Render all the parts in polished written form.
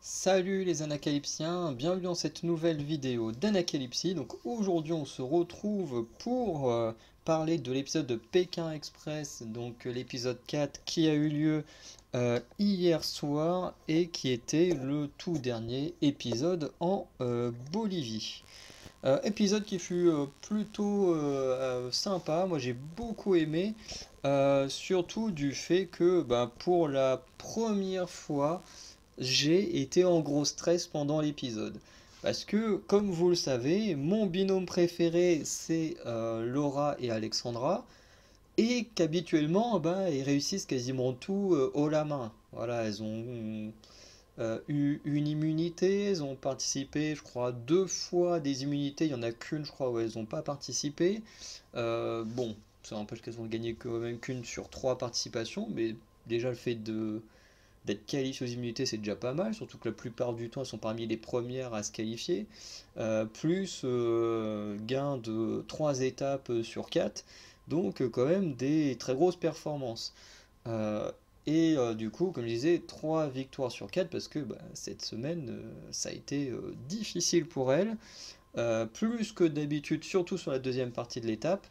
Salut les anacalypsiens, bienvenue dans cette nouvelle vidéo d'Anacalypsie. Donc aujourd'hui on se retrouve pour parler de l'épisode de Pékin Express, donc l'épisode 4 qui a eu lieu hier soir et qui était le tout dernier épisode en Bolivie. Épisode qui fut plutôt sympa, moi j'ai beaucoup aimé, surtout du fait que pour la première fois j'ai été en gros stress pendant l'épisode. Parce que, comme vous le savez, mon binôme préféré, c'est Laura et Alexandra, et qu'habituellement, ils réussissent quasiment tout haut la main. Voilà, elles ont eu une immunité, elles ont participé, je crois, deux fois à des immunités, il y en a qu'une, je crois, où elles n'ont pas participé. Bon, ça n'empêche qu'elles ont gagné quand même qu'une sur trois participations, mais déjà le fait de d'être qualifié aux immunités, c'est déjà pas mal, surtout que la plupart du temps, elles sont parmi les premières à se qualifier, plus gain de 3 étapes sur 4, donc quand même des très grosses performances. Euh, du coup, comme je disais, 3 victoires sur 4 parce que cette semaine, ça a été difficile pour elles, plus que d'habitude, surtout sur la deuxième partie de l'étape.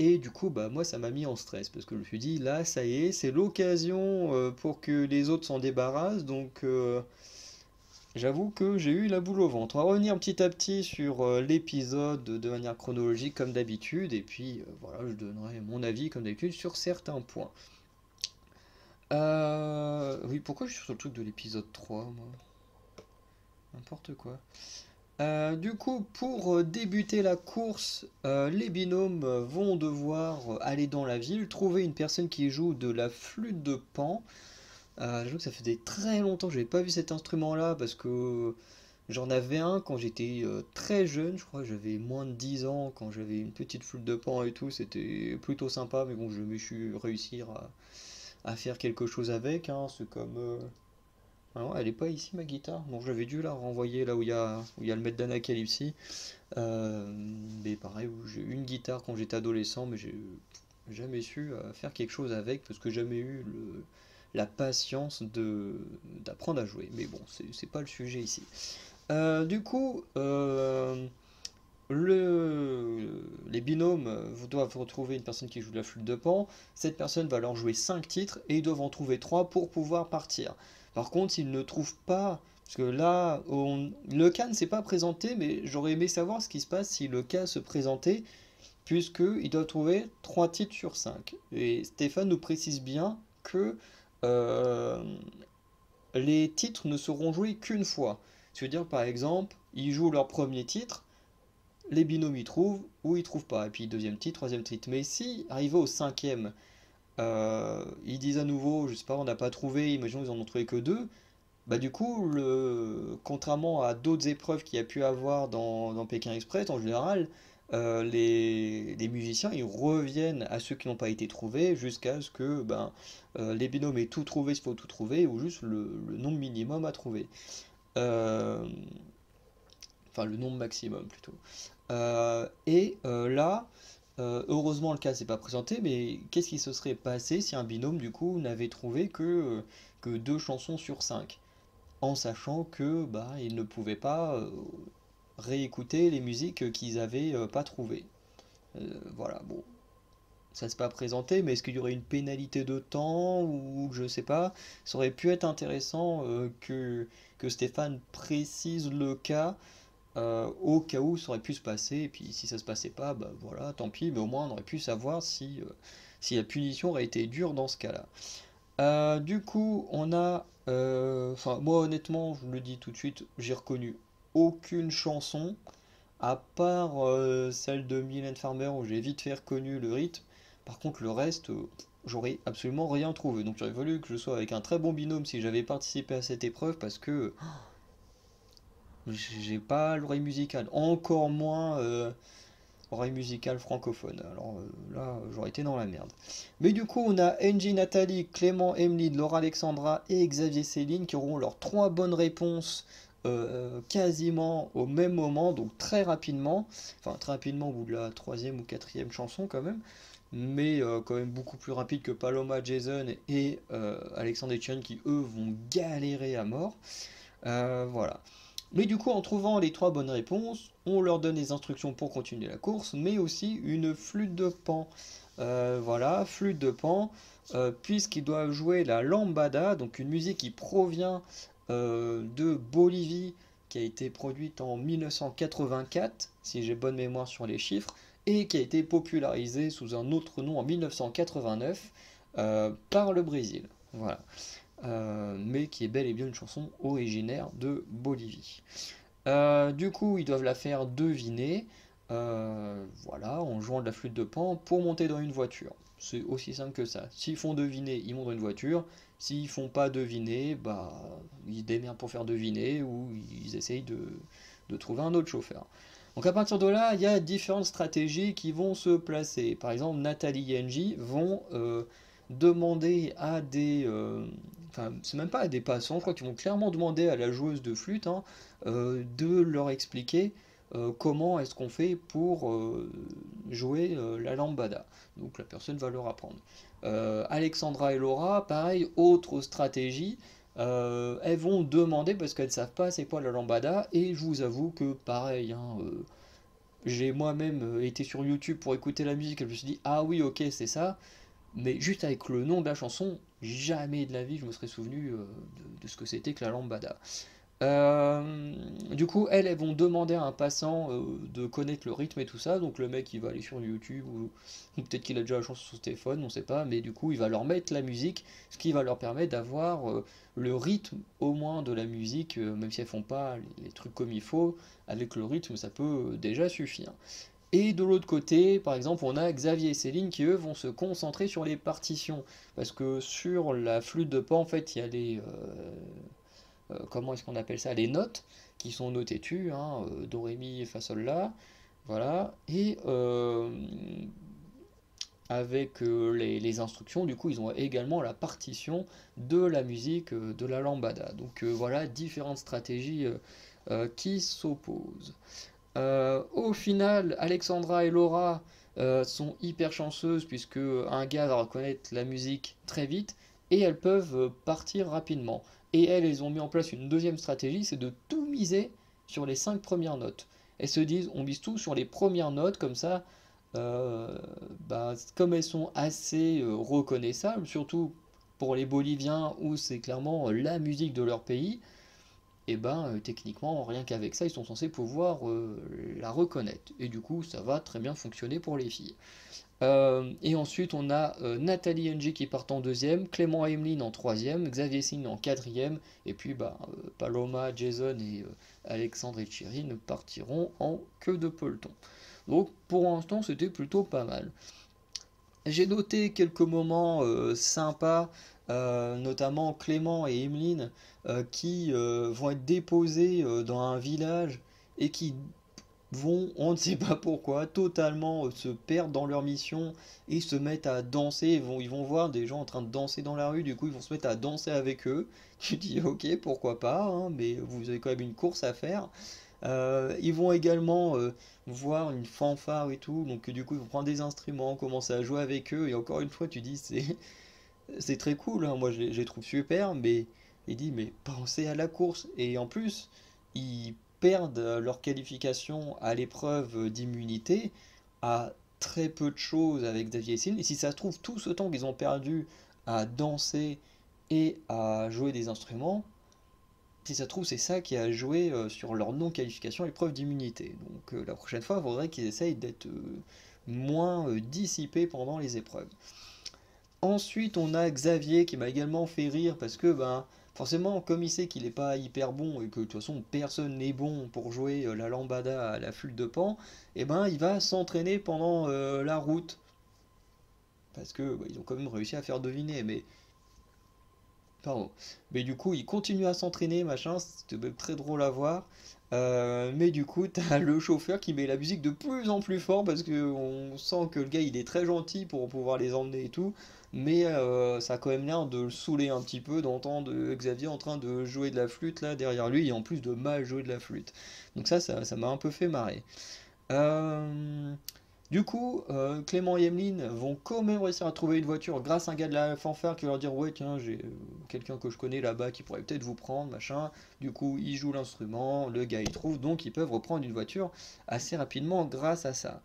Et du coup, moi, ça m'a mis en stress parce que je me suis dit, là, ça y est, c'est l'occasion pour que les autres s'en débarrassent. Donc, j'avoue que j'ai eu la boule au ventre. On va revenir petit à petit sur l'épisode de manière chronologique, comme d'habitude. Et puis, voilà, je donnerai mon avis, comme d'habitude, sur certains points. Oui, pourquoi je suis sur le truc de l'épisode 3 moi? N'importe quoi. Du coup, pour débuter la course, les binômes vont devoir aller dans la ville, trouver une personne qui joue de la flûte de Pan. J'avoue que ça faisait très longtemps que je n'avais pas vu cet instrument-là parce que j'en avais un quand j'étais très jeune, je crois que j'avais moins de 10 ans quand j'avais une petite flûte de Pan et tout, c'était plutôt sympa, mais bon, je me suis réussi à faire quelque chose avec, hein. C'est comme ah ouais, elle est pas ici ma guitare. Bon, j'avais dû la renvoyer là où il y a le maître d'Anacalypsie. Euh, mais pareil, où j'ai eu une guitare quand j'étais adolescent, mais j'ai jamais su faire quelque chose avec parce que j'ai jamais eu la patience d'apprendre à jouer. Mais bon, c'est pas le sujet ici. Du coup, les binômes doivent retrouver une personne qui joue de la flûte de Pan. Cette personne va leur jouer 5 titres et ils doivent en trouver 3 pour pouvoir partir. Par contre, s'ils ne trouvent pas, parce que là, le cas ne s'est pas présenté, mais j'aurais aimé savoir ce qui se passe si le cas se présentait, puisqu'ils doivent trouver 3 titres sur 5. Et Stéphane nous précise bien que euh, les titres ne seront joués qu'une fois. C'est-à-dire, par exemple, ils jouent leur premier titre, les binômes y trouvent ou ils trouvent pas. Et puis deuxième titre, troisième titre. Mais si, arrivé au cinquième, ils disent à nouveau, je sais pas, on n'a pas trouvé, imaginons qu'ils en ont trouvé que deux, du coup, contrairement à d'autres épreuves qu'il y a pu avoir dans Pékin Express, en général, les musiciens ils reviennent à ceux qui n'ont pas été trouvés jusqu'à ce que les binômes aient tout trouvé s'il faut tout trouver ou juste le nombre minimum à trouver. Euh, enfin, le nombre maximum plutôt. Là, heureusement le cas s'est pas présenté, mais qu'est-ce qui se serait passé si un binôme du coup n'avait trouvé que deux chansons sur cinq, en sachant que ils ne pouvaient pas réécouter les musiques qu'ils avaient pas trouvées. Voilà, bon, ça s'est pas présenté, mais est-ce qu'il y aurait une pénalité de temps ou je sais pas, ça aurait pu être intéressant que Stéphane précise le cas au cas où ça aurait pu se passer, et puis si ça se passait pas, voilà, tant pis, mais au moins on aurait pu savoir si la punition aurait été dure dans ce cas-là. Du coup, on a, enfin moi honnêtement, je vous le dis tout de suite, j'ai reconnu aucune chanson, à part celle de Mylène Farmer où j'ai vite fait reconnu le rythme. Par contre, le reste, j'aurais absolument rien trouvé. Donc j'aurais voulu que je sois avec un très bon binôme si j'avais participé à cette épreuve parce que j'ai pas l'oreille musicale, encore moins oreille musicale francophone. Alors là, j'aurais été dans la merde. Mais du coup, on a Angie, Nathalie, Clément, Emily, Laura Alexandra et Xavier Céline qui auront leurs trois bonnes réponses quasiment au même moment, donc très rapidement. Enfin, très rapidement au bout de la troisième ou quatrième chanson quand même. mais quand même beaucoup plus rapide que Paloma, Jason et Alexandre et Chiron qui eux vont galérer à mort. Voilà. Mais du coup, en trouvant les trois bonnes réponses, on leur donne les instructions pour continuer la course, mais aussi une flûte de Pan. Voilà, flûte de Pan, puisqu'ils doivent jouer la lambada, donc une musique qui provient de Bolivie, qui a été produite en 1984, si j'ai bonne mémoire sur les chiffres, et qui a été popularisée sous un autre nom en 1989 par le Brésil. Voilà. Mais qui est bel et bien une chanson originaire de Bolivie. Du coup, ils doivent la faire deviner, voilà, en jouant de la flûte de Pan pour monter dans une voiture. C'est aussi simple que ça. S'ils font deviner, ils montent dans une voiture. S'ils font pas deviner, bah, ils se démerdent pour faire deviner ou ils essayent de trouver un autre chauffeur. Donc à partir de là, il y a différentes stratégies qui vont se placer. Par exemple, Nathalie et Angie vont demander à des... enfin, c'est même pas à des passants, je crois qu'ils vont clairement demander à la joueuse de flûte de leur expliquer comment est-ce qu'on fait pour jouer la lambada. Donc la personne va leur apprendre. Alexandra et Laura, pareil, autre stratégie. Elles vont demander parce qu'elles ne savent pas c'est quoi la lambada et je vous avoue que pareil, j'ai moi-même été sur YouTube pour écouter la musique et je me suis dit ah oui ok c'est ça, mais juste avec le nom de la chanson, jamais de la vie je me serais souvenu de ce que c'était que la lambada. Du coup, elles vont demander à un passant de connaître le rythme et tout ça. Donc le mec, il va aller sur YouTube ou peut-être qu'il a déjà la chanson sur son téléphone, on sait pas. Mais du coup, il va leur mettre la musique, ce qui va leur permettre d'avoir le rythme au moins de la musique, même si elles font pas les trucs comme il faut. Avec le rythme, ça peut déjà suffire. Et de l'autre côté, par exemple, on a Xavier et Céline qui eux vont se concentrer sur les partitions. Parce que sur la flûte de Pan, en fait, il y a les, comment est-ce qu'on appelle ça, les notes qui sont notées tu, hein, do, ré, mi, fa, sol, la, voilà, et avec les instructions, du coup, ils ont également la partition de la musique de la lambada. Donc voilà, différentes stratégies qui s'opposent. Au final, Alexandra et Laura sont hyper chanceuses puisque un gars va reconnaître la musique très vite et elles peuvent partir rapidement. Et elles ont mis en place une deuxième stratégie, c'est de tout miser sur les 5 premières notes. Elles se disent, on mise tout sur les premières notes, comme ça, bah, comme elles sont assez reconnaissables, surtout pour les Boliviens où c'est clairement la musique de leur pays, et ben techniquement, rien qu'avec ça, ils sont censés pouvoir la reconnaître. Et du coup, ça va très bien fonctionner pour les filles. Et ensuite, on a Nathalie et Angie qui partent en deuxième, Clément et Emeline en troisième, Xavier Signe en quatrième, et puis bah, Paloma, Jason et Alexandre et Thierry partiront en queue de peloton. Donc pour l'instant, c'était plutôt pas mal. J'ai noté quelques moments sympas, notamment Clément et Emeline, qui vont être déposés dans un village et qui vont, on ne sait pas pourquoi, totalement se perdre dans leur mission et se mettre à danser. Ils vont voir des gens en train de danser dans la rue, du coup ils vont se mettre à danser avec eux. Tu dis ok, pourquoi pas, hein, mais vous avez quand même une course à faire. Ils vont également voir une fanfare et tout, donc du coup ils vont prendre des instruments, commencer à jouer avec eux, et encore une fois tu dis c'est très cool, hein, moi je les trouve super, mais il dit mais pensez à la course, et en plus ils perdent leur qualification à l'épreuve d'immunité à très peu de choses avec Xavier et Céline, et si ça se trouve tout ce temps qu'ils ont perdu à danser et à jouer des instruments, si ça se trouve, c'est ça qui a joué sur leur non-qualification à l'épreuve d'immunité. Donc la prochaine fois, il faudrait qu'ils essayent d'être moins dissipés pendant les épreuves. Ensuite, on a Xavier qui m'a également fait rire parce que, ben, forcément, comme il sait qu'il n'est pas hyper bon et que de toute façon personne n'est bon pour jouer la lambada à la flûte de Pan, et ben, il va s'entraîner pendant la route. Parce que bah, ils ont quand même réussi à faire deviner, mais pardon. Mais du coup, il continue à s'entraîner, machin, c'était même très drôle à voir. Mais du coup, t'as le chauffeur qui met la musique de plus en plus fort parce que on sent que le gars il est très gentil pour pouvoir les emmener et tout. Mais ça a quand même l'air de le saouler un petit peu d'entendre Xavier en train de jouer de la flûte là derrière lui et en plus de mal jouer de la flûte. Donc ça m'a un peu fait marrer. Euh, Du coup, Clément et Emeline vont quand même réussir à trouver une voiture grâce à un gars de la fanfare qui va leur dire ouais tiens j'ai quelqu'un que je connais là-bas qui pourrait peut-être vous prendre machin. Du coup ils jouent l'instrument, le gars il trouve donc ils peuvent reprendre une voiture assez rapidement grâce à ça.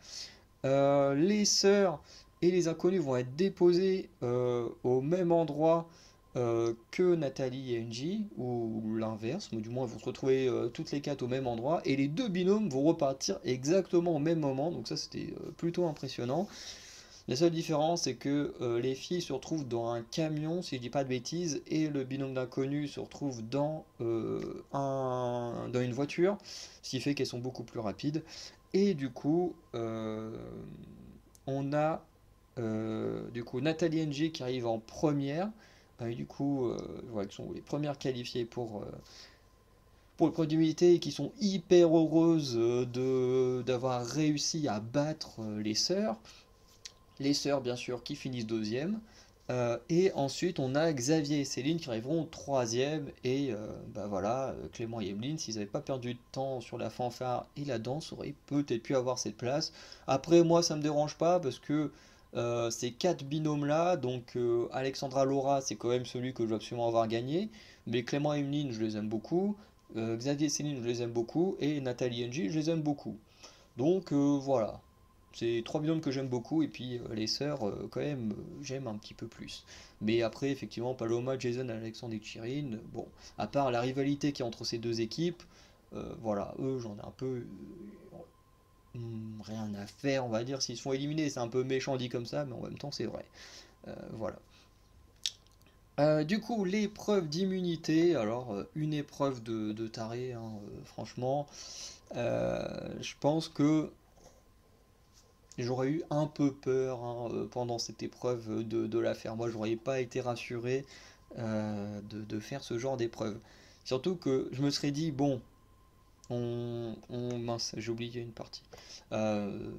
Les sœurs et les inconnus vont être déposés au même endroit que Nathalie et Angie, ou l'inverse, mais du moins ils vont se retrouver toutes les quatre au même endroit, et les deux binômes vont repartir exactement au même moment, donc ça c'était plutôt impressionnant. La seule différence c'est que les filles se retrouvent dans un camion, si je dis pas de bêtises, et le binôme d'inconnus se retrouve dans une voiture, ce qui fait qu'elles sont beaucoup plus rapides. Et du coup, on a Nathalie NG qui arrive en première. Et du coup, voilà, qui sont les premières qualifiées pour le point d'humilité et qui sont hyper heureuses d'avoir réussi à battre les sœurs. Les sœurs, bien sûr, qui finissent deuxième. Et ensuite, on a Xavier et Céline qui arriveront troisième. Et bah voilà, Clément et Emeline, s'ils n'avaient pas perdu de temps sur la fanfare et la danse, auraient peut-être pu avoir cette place. Après, moi, ça me dérange pas parce que ces quatre binômes-là, donc Alexandra Laura, c'est quand même celui que je veux absolument avoir gagné. Mais Clément et Emeline, je les aime beaucoup. Xavier et Céline, je les aime beaucoup. Et Nathalie et Angie, je les aime beaucoup. Donc voilà, c'est trois binômes que j'aime beaucoup et puis les sœurs quand même j'aime un petit peu plus. Mais après effectivement Paloma, Jason, Alexandre et Chirine, bon, à part la rivalité qui est entre ces deux équipes, voilà, eux j'en ai un peu rien à faire on va dire s'ils se font éliminer, c'est un peu méchant dit comme ça mais en même temps c'est vrai. Voilà. Du coup, l'épreuve d'immunité, alors une épreuve de taré, hein, franchement, je pense que j'aurais eu un peu peur hein, pendant cette épreuve de la faire. Moi, j'aurais pas été rassuré de faire ce genre d'épreuve. Surtout que je me serais dit, bon, mince, j'ai oublié une partie. Euh,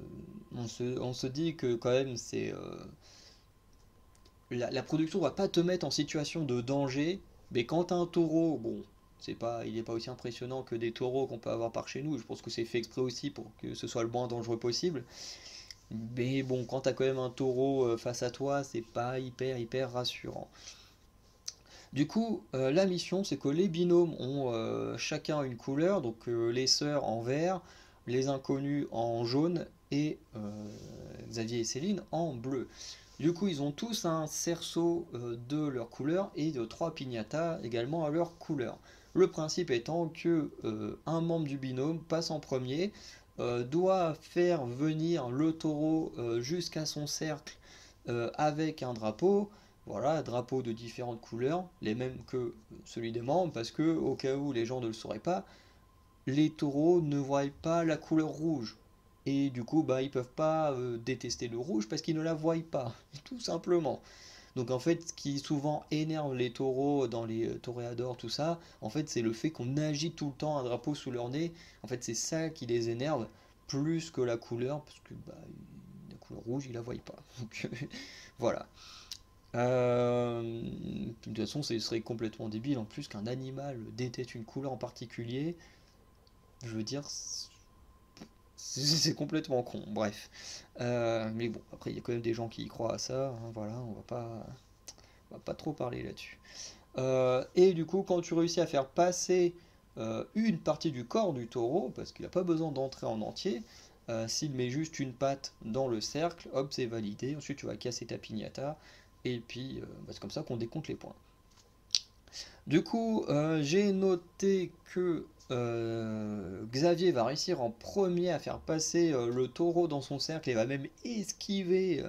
on se dit que quand même, la production va pas te mettre en situation de danger, mais quand t'as un taureau, bon, il n'est pas aussi impressionnant que des taureaux qu'on peut avoir par chez nous. Je pense que c'est fait exprès aussi pour que ce soit le moins dangereux possible. Mais bon, quand t'as quand même un taureau face à toi, c'est pas hyper rassurant. Du coup, la mission, c'est que les binômes ont chacun une couleur, donc les sœurs en vert, les inconnus en jaune et Xavier et Céline en bleu. Du coup, ils ont tous un cerceau de leur couleur et de trois piñatas également à leur couleur. Le principe étant que un membre du binôme passe en premier, doit faire venir le taureau jusqu'à son cercle avec un drapeau. Voilà, drapeau de différentes couleurs, les mêmes que celui des membres, parce que au cas où les gens ne le sauraient pas, les taureaux ne voient pas la couleur rouge. Et du coup, bah, ils peuvent pas détester le rouge parce qu'ils ne la voient pas, tout simplement. Donc en fait, ce qui souvent énerve les taureaux dans les toréadors, tout ça, en fait, c'est le fait qu'on agite tout le temps un drapeau sous leur nez. En fait, c'est ça qui les énerve plus que la couleur, parce que bah, la couleur rouge, ils la voient pas. Donc voilà. De toute façon, ce serait complètement débile en plus qu'un animal détecte une couleur en particulier. Je veux dire, c'est complètement con. Bref. Mais bon, après, il y a quand même des gens qui y croient à ça. Hein, voilà, on va pas trop parler là-dessus. Et du coup, quand tu réussis à faire passer une partie du corps du taureau, parce qu'il n'a pas besoin d'entrer en entier, s'il met juste une patte dans le cercle, hop, c'est validé. Ensuite, tu vas casser ta piñata. Et puis, bah, c'est comme ça qu'on décompte les points. Du coup, j'ai noté que Xavier va réussir en premier à faire passer le taureau dans son cercle et va même esquiver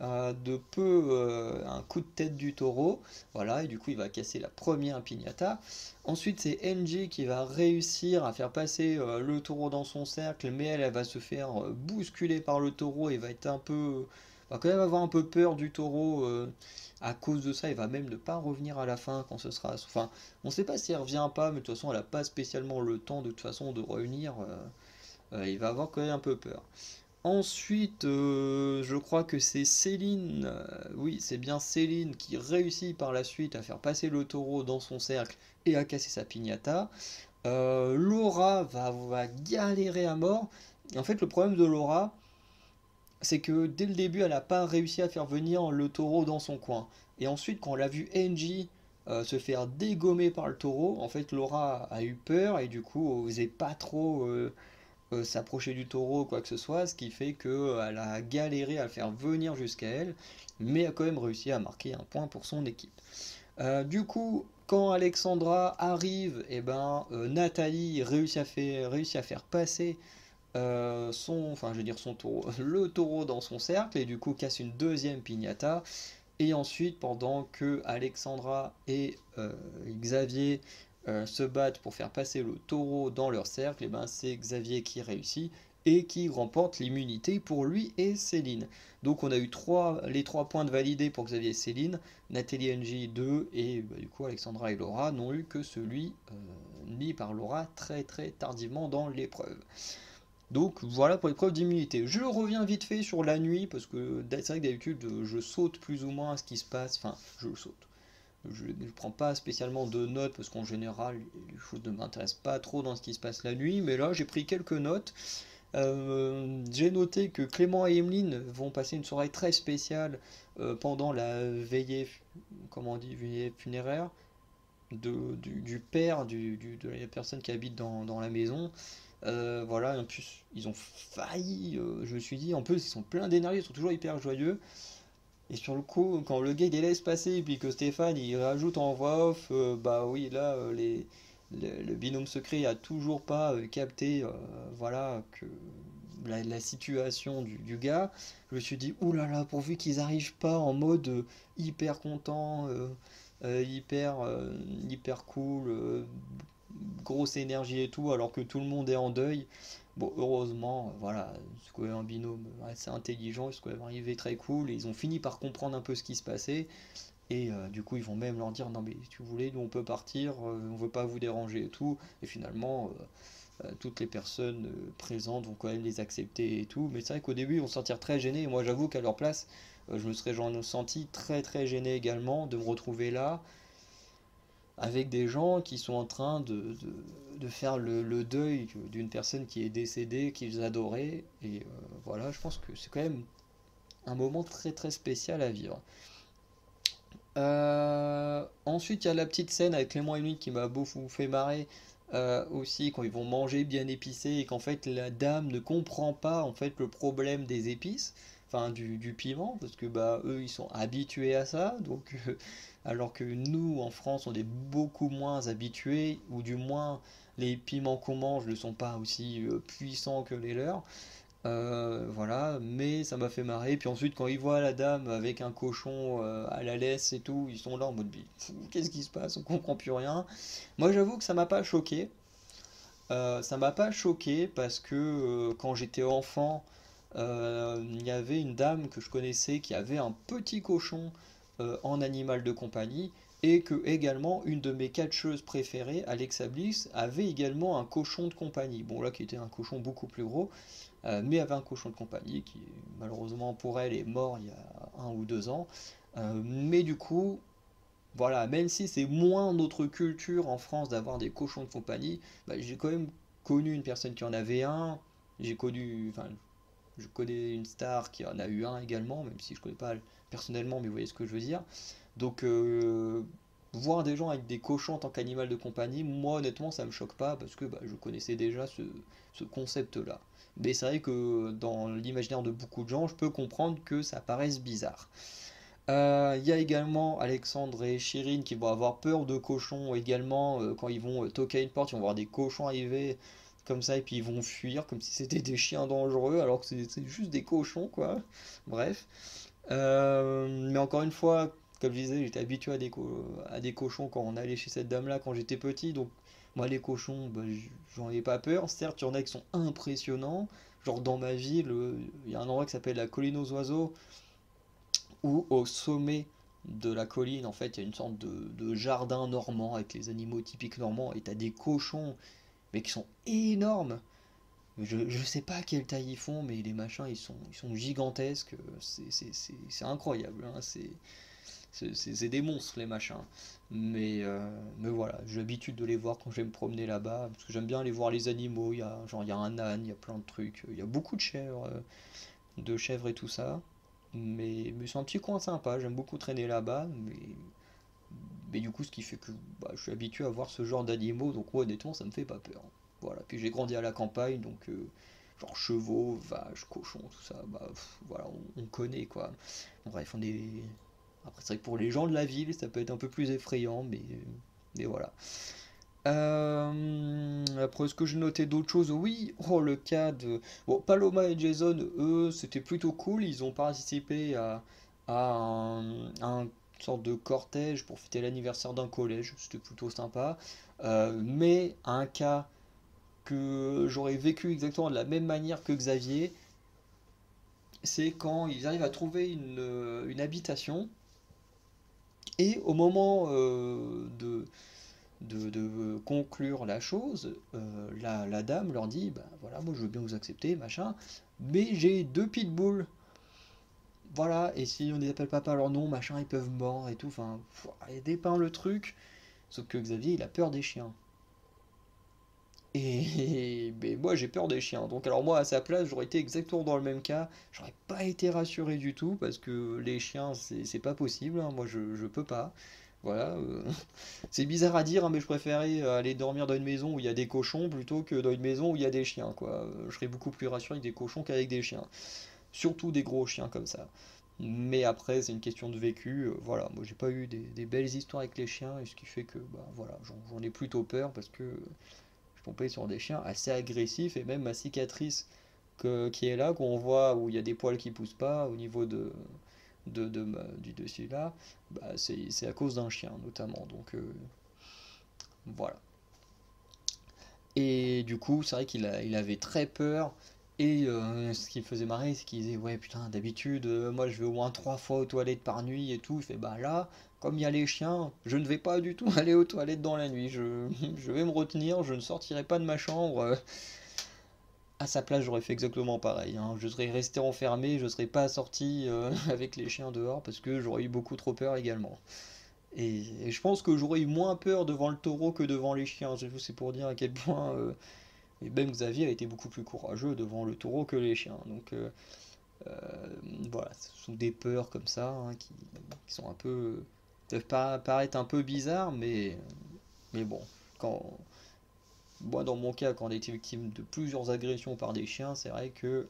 de peu un coup de tête du taureau. Voilà, et du coup il va casser la première piñata. Ensuite c'est NG qui va réussir à faire passer le taureau dans son cercle, mais elle va se faire bousculer par le taureau et va être un peu... va quand même avoir un peu peur du taureau à cause de ça. Elle va même ne pas revenir à la fin quand ce sera... Enfin, on ne sait pas si elle revient pas, mais de toute façon elle n'a pas spécialement le temps de toute façon de revenir. Il va avoir quand même un peu peur. Ensuite, je crois que c'est Céline, oui, c'est bien Céline qui réussit par la suite à faire passer le taureau dans son cercle et à casser sa piñata. Laura va galérer à mort. Et en fait, le problème de Laura, c'est que dès le début, elle n'a pas réussi à faire venir le taureau dans son coin. Et ensuite, quand on l'a vu Angie se faire dégommer par le taureau, en fait, Laura a eu peur et du coup, osait pas trop s'approcher du taureau ou quoi que ce soit, ce qui fait qu'elle a galéré à le faire venir jusqu'à elle, mais a quand même réussi à marquer un point pour son équipe. Du coup, quand Alexandra arrive, et ben, Nathalie réussit à faire passer enfin je veux dire son taureau, le taureau dans son cercle et du coup casse une deuxième piñata. Et ensuite, pendant que Alexandra et Xavier se battent pour faire passer le taureau dans leur cercle, et ben c'est Xavier qui réussit et qui remporte l'immunité pour lui et Céline. Donc on a eu les 3 points de validés pour Xavier et Céline, Nathalie NJ 2 et bah, du coup Alexandra et Laura n'ont eu que celui mis par Laura très très tardivement dans l'épreuve. Donc voilà pour l'épreuve d'immunité. Je reviens vite fait sur la nuit, parce que c'est vrai que d'habitude je saute plus ou moins à ce qui se passe, enfin je le saute. Je ne prends pas spécialement de notes, parce qu'en général les choses ne m'intéressent pas trop dans ce qui se passe la nuit, mais là j'ai pris quelques notes. J'ai noté que Clément et Emeline vont passer une soirée très spéciale pendant la veillée, comment on dit, veillée funéraire du père de la personne qui habite dans la maison. Voilà, en plus, ils ont failli, je me suis dit, en plus, ils sont pleins d'énergie, ils sont toujours hyper joyeux. Et sur le coup, quand le gars il les laisse passer, et puis que Stéphane il rajoute en voix off, bah oui, là, le binôme secret a toujours pas capté, voilà, que la situation du gars. Je me suis dit, oulala, pourvu qu'ils arrivent pas en mode hyper content, hyper cool, grosse énergie et tout, alors que tout le monde est en deuil. Bon, heureusement, voilà, c'est quand même un binôme assez intelligent, ils sont quand même arrivés très cool, et ils ont fini par comprendre un peu ce qui se passait, et du coup ils vont même leur dire, non mais si vous voulez, nous on peut partir, on veut pas vous déranger et tout, et finalement, toutes les personnes présentes vont quand même les accepter et tout, mais c'est vrai qu'au début ils vont se sentir très gênés, et moi j'avoue qu'à leur place, je me serais senti très très gêné également de me retrouver là, avec des gens qui sont en train de faire le deuil d'une personne qui est décédée, qu'ils adoraient. Et voilà, je pense que c'est quand même un moment très très spécial à vivre. Ensuite, il y a la petite scène avec Clément et Louis qui m'a beaucoup fait marrer aussi, quand ils vont manger bien épicé et qu'en fait la dame ne comprend pas en fait le problème des épices, enfin du piment, parce que bah eux ils sont habitués à ça, donc alors que nous en France on est beaucoup moins habitués, ou du moins les piments qu'on mange ne sont pas aussi puissants que les leurs. Voilà, mais ça m'a fait marrer. Puis ensuite, quand ils voient la dame avec un cochon à la laisse et tout, ils sont là en mode qu'est-ce qui se passe? On comprend plus rien. Moi, j'avoue que ça m'a pas choqué. Ça m'a pas choqué parce que quand j'étais enfant, il y avait une dame que je connaissais qui avait un petit cochon en animal de compagnie, et que également une de mes catcheuses préférées, Alexa Bliss, avait également un cochon de compagnie. Bon, là, qui était un cochon beaucoup plus gros, mais avait un cochon de compagnie qui, malheureusement pour elle, est mort il y a 1 ou 2 ans. Mais du coup, voilà, même si c'est moins notre culture en France d'avoir des cochons de compagnie, bah, j'ai quand même connu une personne qui en avait un. Enfin, je connais une star qui en a eu un également, même si je ne connais pas personnellement, mais vous voyez ce que je veux dire. Donc, voir des gens avec des cochons en tant qu'animal de compagnie, moi honnêtement, ça me choque pas, parce que bah, je connaissais déjà ce concept-là. Mais c'est vrai que dans l'imaginaire de beaucoup de gens, je peux comprendre que ça paraisse bizarre. Il y a également Alexandre et Chirine qui vont avoir peur de cochons également, quand ils vont toquer à une porte, ils vont voir des cochons arriver comme ça, et puis ils vont fuir comme si c'était des chiens dangereux, alors que c'est juste des cochons quoi. Bref. Mais encore une fois, comme je disais, j'étais habitué à des cochons quand on allait chez cette dame-là quand j'étais petit, donc moi les cochons, bah, j'en ai pas peur. Certes, il y en a qui sont impressionnants, genre dans ma ville, il y a un endroit qui s'appelle la colline aux oiseaux, où au sommet de la colline, en fait, il y a une sorte de jardin normand avec les animaux typiques normands, et t'as des cochons, mais qui sont énormes. Je sais pas quelle taille ils font, mais les machins, ils sont gigantesques. C'est incroyable, hein. C'est des monstres, les machins. Mais voilà, j'ai l'habitude de les voir quand je vais me promener là-bas, parce que j'aime bien aller voir les animaux. Il y a un âne, il y a plein de trucs. Il y a beaucoup de chèvres. de chèvres et tout ça. Mais c'est un petit coin sympa, j'aime beaucoup traîner là-bas, mais du coup, ce qui fait que bah, je suis habitué à voir ce genre d'animaux, donc ouais, honnêtement, ça me fait pas peur. Voilà, puis j'ai grandi à la campagne, donc genre chevaux, vaches, cochons, tout ça, bah voilà, on connaît quoi. Bon, bref, on est. Après, c'est vrai que pour les gens de la ville, ça peut être un peu plus effrayant, mais voilà. Après, est-ce que j'ai noté d'autres choses? Oui, oh, le cas de. Bon, Paloma et Jason, eux, c'était plutôt cool. Ils ont participé à un sorte de cortège pour fêter l'anniversaire d'un collège. C'était plutôt sympa. Mais un cas que j'aurais vécu exactement de la même manière que Xavier, c'est quand ils arrivent à trouver une habitation et au moment de conclure la chose, la dame leur dit, bah voilà, moi je veux bien vous accepter, machin, mais j'ai deux pitbulls, voilà, et si on ne les appelle pas par leur nom, machin, ils peuvent mordre et tout, enfin, il dépeint le truc, sauf que Xavier, il a peur des chiens. Et mais moi j'ai peur des chiens, donc alors moi à sa place j'aurais été exactement dans le même cas, j'aurais pas été rassuré du tout parce que les chiens c'est pas possible, hein. Moi je peux pas, voilà, c'est bizarre à dire, hein, mais je préférais aller dormir dans une maison où il y a des cochons plutôt que dans une maison où il y a des chiens, quoi. Je serais beaucoup plus rassuré avec des cochons qu'avec des chiens. Surtout des gros chiens comme ça. Mais après, c'est une question de vécu. Voilà, moi j'ai pas eu des belles histoires avec les chiens, et ce qui fait que bah, voilà, j'en ai plutôt peur parce que je tombais sur des chiens assez agressifs et même ma cicatrice qui est là, qu'on voit où il y a des poils qui poussent pas au niveau du dessus là, bah, c'est à cause d'un chien notamment. Donc voilà. Et du coup, c'est vrai il avait très peur. Et ce qui me faisait marrer, c'est qu'il disait, ouais, putain, d'habitude, moi je vais au moins 3 fois aux toilettes par nuit et tout. Il fait, bah là, comme il y a les chiens, je ne vais pas du tout aller aux toilettes dans la nuit. Je vais me retenir, je ne sortirai pas de ma chambre. À sa place, j'aurais fait exactement pareil, hein. Je serais resté enfermé, je ne serais pas sorti avec les chiens dehors parce que j'aurais eu beaucoup trop peur également. Et je pense que j'aurais eu moins peur devant le taureau que devant les chiens. C'est pour dire à quel point et même Xavier a été beaucoup plus courageux devant le taureau que les chiens. Donc euh, voilà, ce sont des peurs comme ça, hein, qui sont un peu peuvent pas paraître un peu bizarres, mais bon, quand moi dans mon cas, quand on a été victime de plusieurs agressions par des chiens, c'est vrai que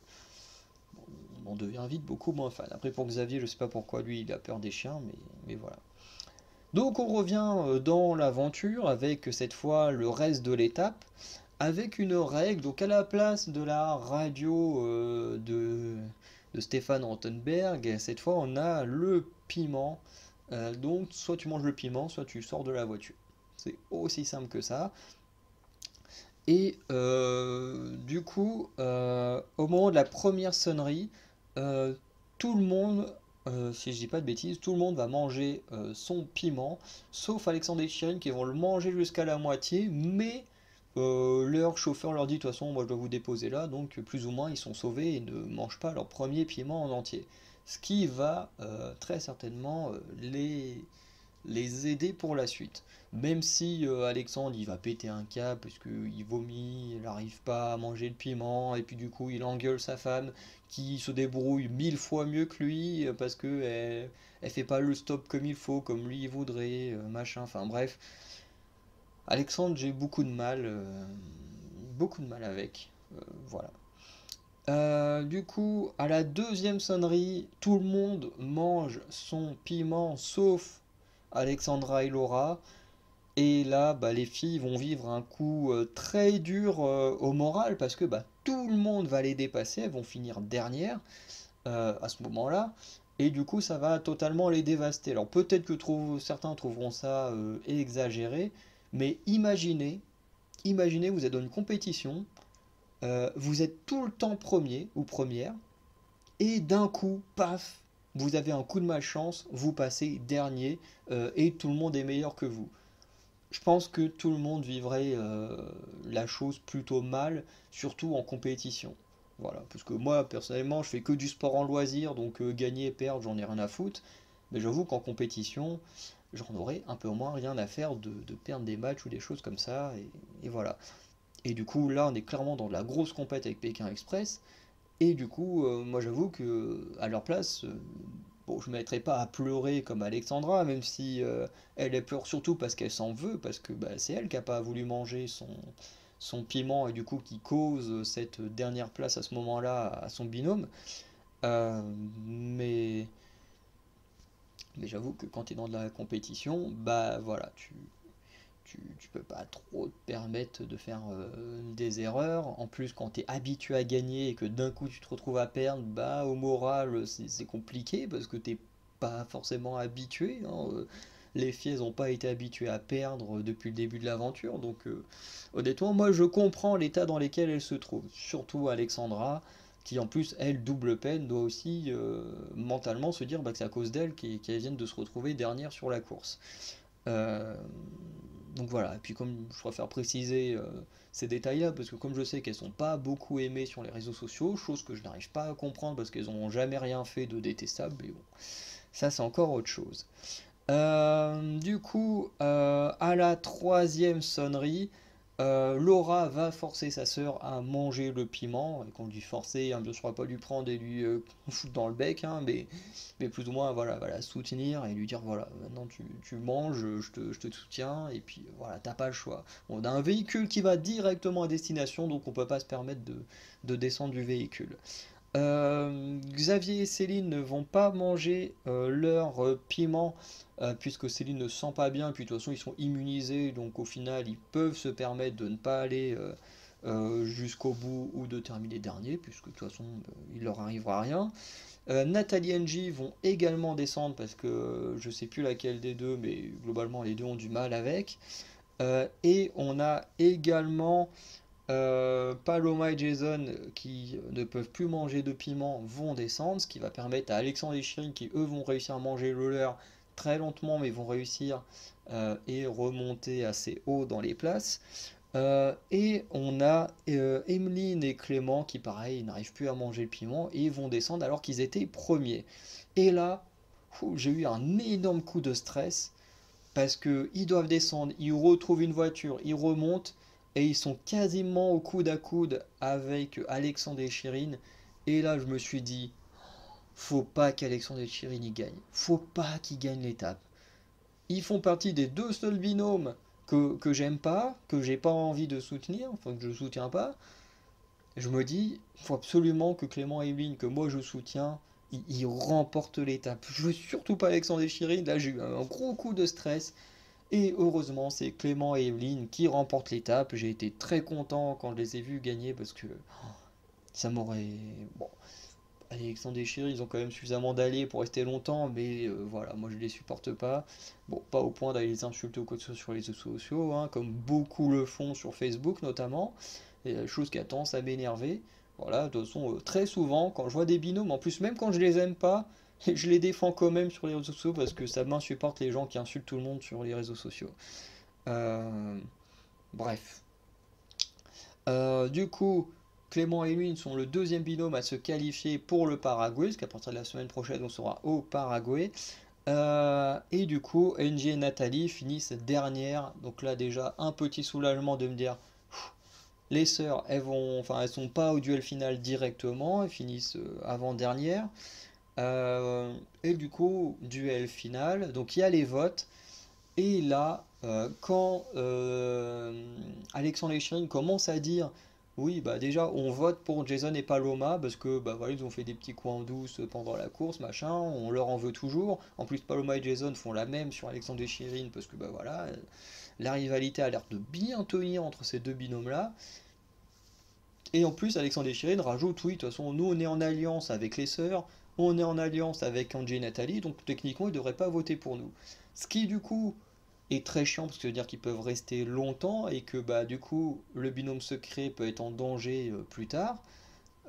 on devient vite beaucoup moins fan. Après pour Xavier, je sais pas pourquoi lui il a peur des chiens, mais voilà. Donc on revient dans l'aventure avec cette fois le reste de l'étape, avec une règle. Donc à la place de la radio de Stéphane Rothenberg, cette fois on a le piment. Donc soit tu manges le piment, soit tu sors de la voiture. C'est aussi simple que ça. Et du coup, au moment de la première sonnerie, euh, tout le monde, si je dis pas de bêtises, tout le monde va manger son piment, sauf Alexandre et Chirine qui vont le manger jusqu'à la moitié, mais leur chauffeur leur dit de toute façon, moi je dois vous déposer là, donc plus ou moins ils sont sauvés et ne mangent pas leur premier piment en entier. Ce qui va très certainement les aider pour la suite. Même si Alexandre il va péter un câble parce qu'il vomit, il n'arrive pas à manger le piment, et puis du coup il engueule sa femme qui se débrouille 1000 fois mieux que lui parce que elle fait pas le stop comme il faut, comme lui il voudrait, machin, enfin bref. Alexandre, j'ai beaucoup de mal avec. Voilà. Du coup, à la deuxième sonnerie, tout le monde mange son piment sauf Alexandra et Laura. Et là, bah, les filles vont vivre un coup très dur au moral parce que bah, tout le monde va les dépasser, elles vont finir dernières à ce moment-là. Et du coup, ça va totalement les dévaster. Alors peut-être que certains trouveront ça exagéré, mais imaginez, vous êtes dans une compétition, vous êtes tout le temps premier ou première, et d'un coup, paf, vous avez un coup de malchance, vous passez dernier, et tout le monde est meilleur que vous. Je pense que tout le monde vivrait la chose plutôt mal, surtout en compétition. Voilà, parce que moi personnellement je fais que du sport en loisir, donc gagner et perdre j'en ai rien à foutre. Mais j'avoue qu'en compétition, j'en aurais un peu moins rien à faire de perdre des matchs ou des choses comme ça, et voilà. Et du coup là on est clairement dans de la grosse compète avec Pékin Express, Et du coup, moi j'avoue que à leur place, bon, je ne me mettrais pas à pleurer comme Alexandra, même si elle pleure surtout parce qu'elle s'en veut, parce que bah, c'est elle qui n'a pas voulu manger son piment et du coup qui cause cette dernière place à ce moment-là à son binôme. Euh, mais mais j'avoue que quand tu es dans de la compétition, bah voilà, tu peux pas trop te permettre de faire des erreurs. En plus, quand tu es habitué à gagner et que d'un coup tu te retrouves à perdre, bah au moral c'est compliqué parce que t'es pas forcément habitué, hein. Les filles n'ont pas été habituées à perdre depuis le début de l'aventure. Donc honnêtement, moi je comprends l'état dans lequel elle se trouve. Surtout Alexandra, qui en plus, elle, double peine, doit aussi mentalement se dire bah, que c'est à cause d'elle qu'elle vienne de se retrouver dernière sur la course. Euh, donc voilà, et puis comme je préfère préciser ces détails-là, parce que comme je sais qu'elles sont pas beaucoup aimées sur les réseaux sociaux, chose que je n'arrive pas à comprendre parce qu'elles n'ont jamais rien fait de détestable, mais bon, ça c'est encore autre chose. Du coup, à la troisième sonnerie, Laura va forcer sa sœur à manger le piment. Et quand on dit forcer, hein, bien sûr, on va pas lui prendre et lui foutre dans le bec, hein, mais plus ou moins, voilà, va la soutenir et lui dire voilà, maintenant tu manges, je te soutiens, et puis voilà, t'as pas le choix. On a un véhicule qui va directement à destination, donc on peut pas se permettre de descendre du véhicule. Xavier et Céline ne vont pas manger leur piment puisque Céline ne se sent pas bien, puis de toute façon ils sont immunisés, donc au final ils peuvent se permettre de ne pas aller jusqu'au bout ou de terminer dernier, puisque de toute façon il leur arrivera rien. Nathalie et Angie vont également descendre parce que je sais plus laquelle des deux, mais globalement les deux ont du mal avec. Et on a également Paloma et Jason qui ne peuvent plus manger de piment vont descendre, ce qui va permettre à Alexandre et Chirine qui eux vont réussir à manger le leur très lentement mais vont réussir et remonter assez haut dans les places. Et on a Emeline et Clément qui pareil n'arrivent plus à manger le piment et vont descendre alors qu'ils étaient premiers. Et là, j'ai eu un énorme coup de stress parce que ils doivent descendre, ils retrouvent une voiture, ils remontent et ils sont quasiment au coude à coude avec Alexandre et Chirine. Et là, je me suis dit, faut pas qu'Alexandre et Chirine y gagnent. Faut pas qu'ils gagnent l'étape. Ils font partie des deux seuls binômes que j'aime pas, que j'ai pas envie de soutenir, enfin que je soutiens pas. Je me dis, faut absolument que Clément et Evelyne, que moi je soutiens, ils remportent l'étape. Je veux surtout pas Alexandre et Chirine. Là, j'ai eu un gros coup de stress. Et heureusement, c'est Clément et Evelyne qui remportent l'étape. J'ai été très content quand je les ai vus gagner parce que ça m'aurait. Bon, Alexandre et Chéri, ils ont quand même suffisamment d'alliés pour rester longtemps, mais voilà, moi je les supporte pas. Bon, pas au point d'aller les insulter ou quoi que ce soit sur les réseaux sociaux, hein, comme beaucoup le font sur Facebook notamment. Et chose qui a tendance à m'énerver. Voilà, de toute façon, très souvent, quand je vois des binômes, en plus, même quand je les aime pas, je les défends quand même sur les réseaux sociaux parce que ça m'insupporte les gens qui insultent tout le monde sur les réseaux sociaux. Euh, bref. Du coup, Clément et Emeline sont le deuxième binôme à se qualifier pour le Paraguay, parce qu'à partir de la semaine prochaine, on sera au Paraguay. Et du coup, Angie et Nathalie finissent dernières. Donc là, déjà, un petit soulagement de me dire, les sœurs, elles sont pas au duel final directement, elles finissent avant-dernière. Et du coup, duel final. Donc il y a les votes. Et là, quand Alexandre et Chirine commencent à dire oui, bah déjà on vote pour Jason et Paloma parce que bah voilà, ils ont fait des petits coups en douce pendant la course, machin, on leur en veut toujours. En plus, Paloma et Jason font la même sur Alexandre et Chirine parce que bah voilà, la rivalité a l'air de bien tenir entre ces deux binômes-là. Et en plus, Alexandre et Chirine rajoute oui, de toute façon, nous on est en alliance avec les sœurs, on est en alliance avec Angie et Nathalie, donc techniquement ils ne devraient pas voter pour nous. Ce qui du coup est très chiant parce que ça veut dire qu'ils peuvent rester longtemps et que bah du coup le binôme secret peut être en danger plus tard.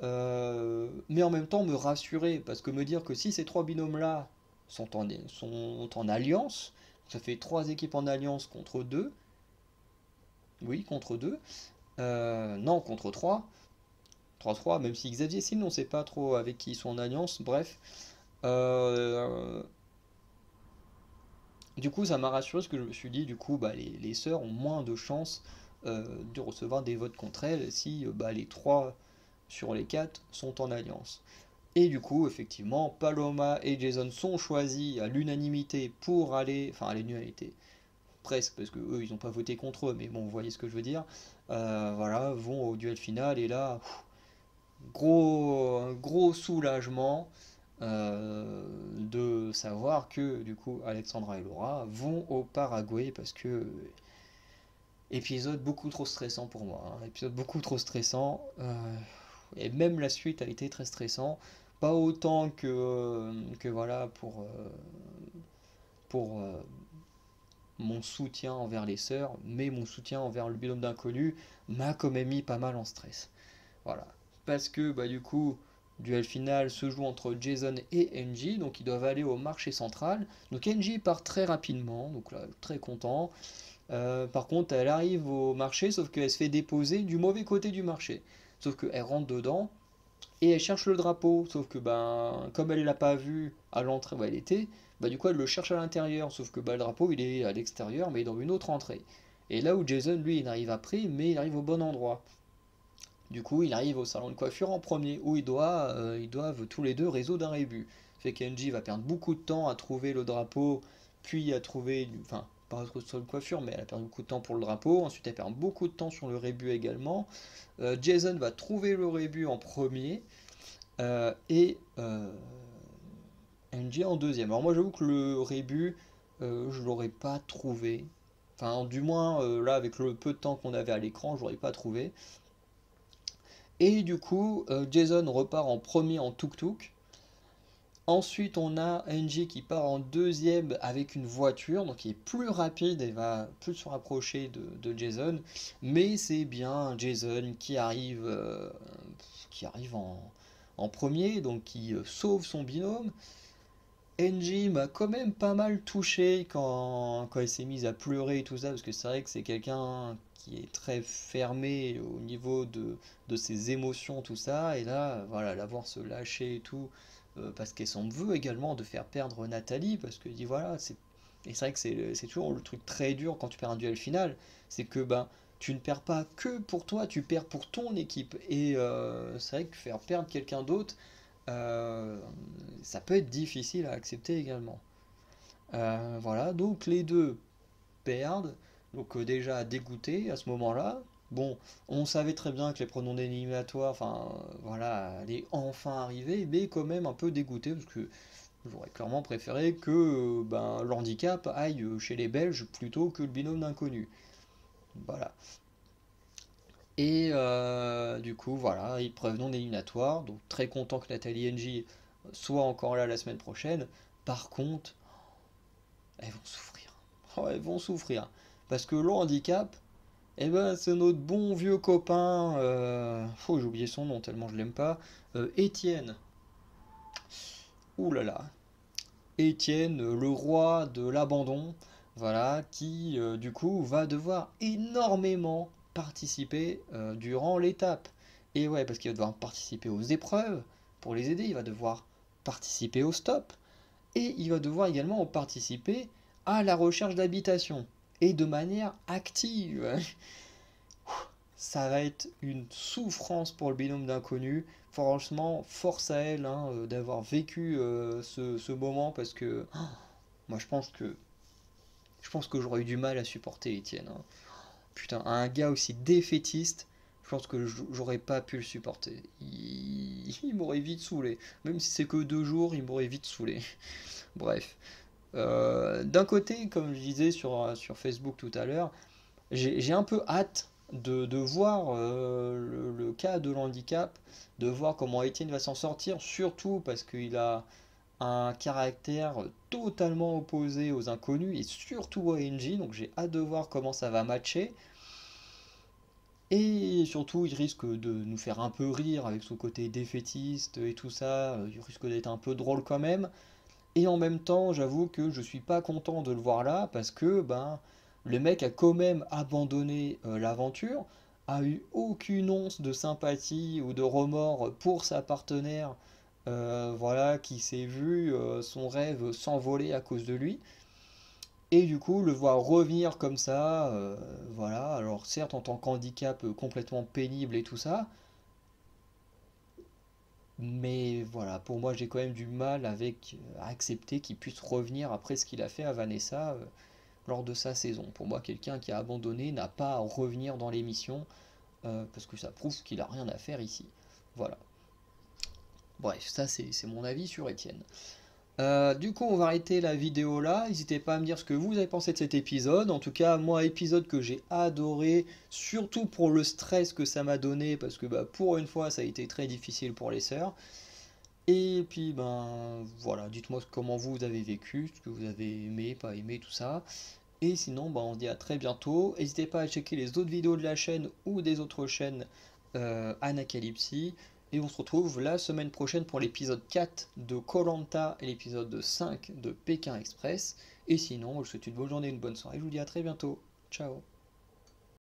Mais en même temps me rassurer parce que me dire que si ces trois binômes là sont en alliance, ça fait trois équipes en alliance contre deux, oui contre deux, non contre trois, 3-3, même si Xavier Sil on sait pas trop avec qui ils sont en alliance, bref. Euh, Du coup, ça m'a rassuré parce que je me suis dit, du coup, bah, les sœurs ont moins de chances de recevoir des votes contre elles si bah, les trois sur les 4 sont en alliance. Et du coup, effectivement, Paloma et Jason sont choisis à l'unanimité pour aller, enfin à l'unanimité, presque, parce que eux, ils n'ont pas voté contre eux, mais bon, vous voyez ce que je veux dire. Voilà, vont au duel final, et là, gros soulagement de savoir que, du coup, Alexandra et Laura vont au Paraguay, parce que épisode beaucoup trop stressant pour moi, hein. Épisode beaucoup trop stressant, et même la suite a été très stressant. Pas autant que voilà pour mon soutien envers les sœurs, mais mon soutien envers le binôme d'inconnus m'a quand même mis pas mal en stress. Voilà. Parce que bah du coup, duel final se joue entre Jason et Angie, donc ils doivent aller au marché central. Donc Angie part très rapidement, donc là très content. Par contre, elle arrive au marché, sauf qu'elle se fait déposer du mauvais côté du marché. Sauf qu'elle rentre dedans et elle cherche le drapeau. Sauf que ben, comme elle l'a pas vu à l'entrée où elle était, bah du coup elle le cherche à l'intérieur. Sauf que bah, le drapeau il est à l'extérieur, mais dans une autre entrée. Et là où Jason lui il arrive après, mais il arrive au bon endroit. Du coup, il arrive au salon de coiffure en premier, où ils doivent tous les deux résoudre un rébut. Fait qu'Angie va perdre beaucoup de temps à trouver le drapeau, puis à trouver, enfin, pas sur le salon de coiffure, mais elle a perdu beaucoup de temps pour le drapeau. Ensuite, elle perd beaucoup de temps sur le rébut également. Jason va trouver le rébut en premier, et Angie en deuxième. Alors moi, j'avoue que le rébut, je l'aurais pas trouvé. Enfin, du moins, là, avec le peu de temps qu'on avait à l'écran, je l'aurais pas trouvé. Et du coup, Jason repart en premier en tuk-tuk. Ensuite, on a Angie qui part en deuxième avec une voiture, donc qui est plus rapide et va plus se rapprocher de Jason. Mais c'est bien Jason qui arrive en premier, donc qui sauve son binôme. Angie m'a quand même pas mal touché quand elle s'est mise à pleurer et tout ça, parce que c'est vrai que c'est quelqu'un qui est très fermé au niveau de ses émotions, tout ça, et là, voilà, la voir se lâcher et tout, parce qu'elle s'en veut également de faire perdre Nathalie, parce que dit voilà, et c'est vrai que c'est toujours le truc très dur quand tu perds un duel final, c'est que ben, tu ne perds pas que pour toi, tu perds pour ton équipe, et c'est vrai que faire perdre quelqu'un d'autre, euh, ça peut être difficile à accepter également. Voilà, donc les deux perdent, donc déjà dégoûté à ce moment-là. Bon, on savait très bien que les pronoms éliminatoires, enfin voilà, allaient enfin arriver, mais quand même un peu dégoûté parce que j'aurais clairement préféré que ben, l'handicap aille chez les Belges plutôt que le binôme d'inconnus. Voilà. Et du coup, voilà, épreuve non éliminatoire. Donc très content que Nathalie et NJ soient encore là la semaine prochaine. Par contre, elles vont souffrir. Oh, elles vont souffrir. Parce que le handicap, eh ben, c'est notre bon vieux copain. J'ai oublié son nom tellement je l'aime pas. Étienne. Ouh là là. Étienne, le roi de l'abandon. Voilà, qui du coup va devoir énormément participer durant l'étape. Et ouais, parce qu'il va devoir participer aux épreuves pour les aider, il va devoir participer au stop, et il va devoir également participer à la recherche d'habitation, et de manière active. Ça va être une souffrance pour le binôme d'inconnus. Franchement, force à elle hein, d'avoir vécu ce moment, parce que moi je pense que j'aurais eu du mal à supporter Étienne, hein. Putain, un gars aussi défaitiste, je pense que j'aurais pas pu le supporter. Il m'aurait vite saoulé. Même si c'est que 2 jours, il m'aurait vite saoulé. Bref. D'un côté, comme je disais sur Facebook tout à l'heure, j'ai un peu hâte de voir le cas de l'handicap, de voir comment Étienne va s'en sortir, surtout parce qu'il a un caractère totalement opposé aux inconnus et surtout à NJ, donc j'ai hâte de voir comment ça va matcher. Et surtout, il risque de nous faire un peu rire avec son côté défaitiste et tout ça, il risque d'être un peu drôle quand même. Et en même temps, j'avoue que je suis pas content de le voir là parce que ben le mec a quand même abandonné l'aventure, a eu aucune once de sympathie ou de remords pour sa partenaire, voilà, qui s'est vu son rêve s'envoler à cause de lui. Et du coup, le voir revenir comme ça, voilà, alors certes en tant qu'handicap complètement pénible et tout ça, Mais voilà, pour moi, j'ai quand même du mal à accepter qu'il puisse revenir après ce qu'il a fait à Vanessa lors de sa saison. Pour moi, quelqu'un qui a abandonné n'a pas à revenir dans l'émission parce que ça prouve qu'il a rien à faire ici. Voilà. Bref, ça c'est mon avis sur Étienne. Du coup, on va arrêter la vidéo là. N'hésitez pas à me dire ce que vous avez pensé de cet épisode. En tout cas, moi, épisode que j'ai adoré, surtout pour le stress que ça m'a donné, parce que bah, pour une fois, ça a été très difficile pour les sœurs. Et puis, ben voilà, dites-moi comment vous avez vécu, ce que vous avez aimé, pas aimé, tout ça. Et sinon, ben, on se dit à très bientôt. N'hésitez pas à checker les autres vidéos de la chaîne ou des autres chaînes Anacalypsy. Et on se retrouve la semaine prochaine pour l'épisode 4 de koh et l'épisode 5 de Pékin Express. Et sinon, je vous souhaite une bonne journée, une bonne soirée. Je vous dis à très bientôt. Ciao.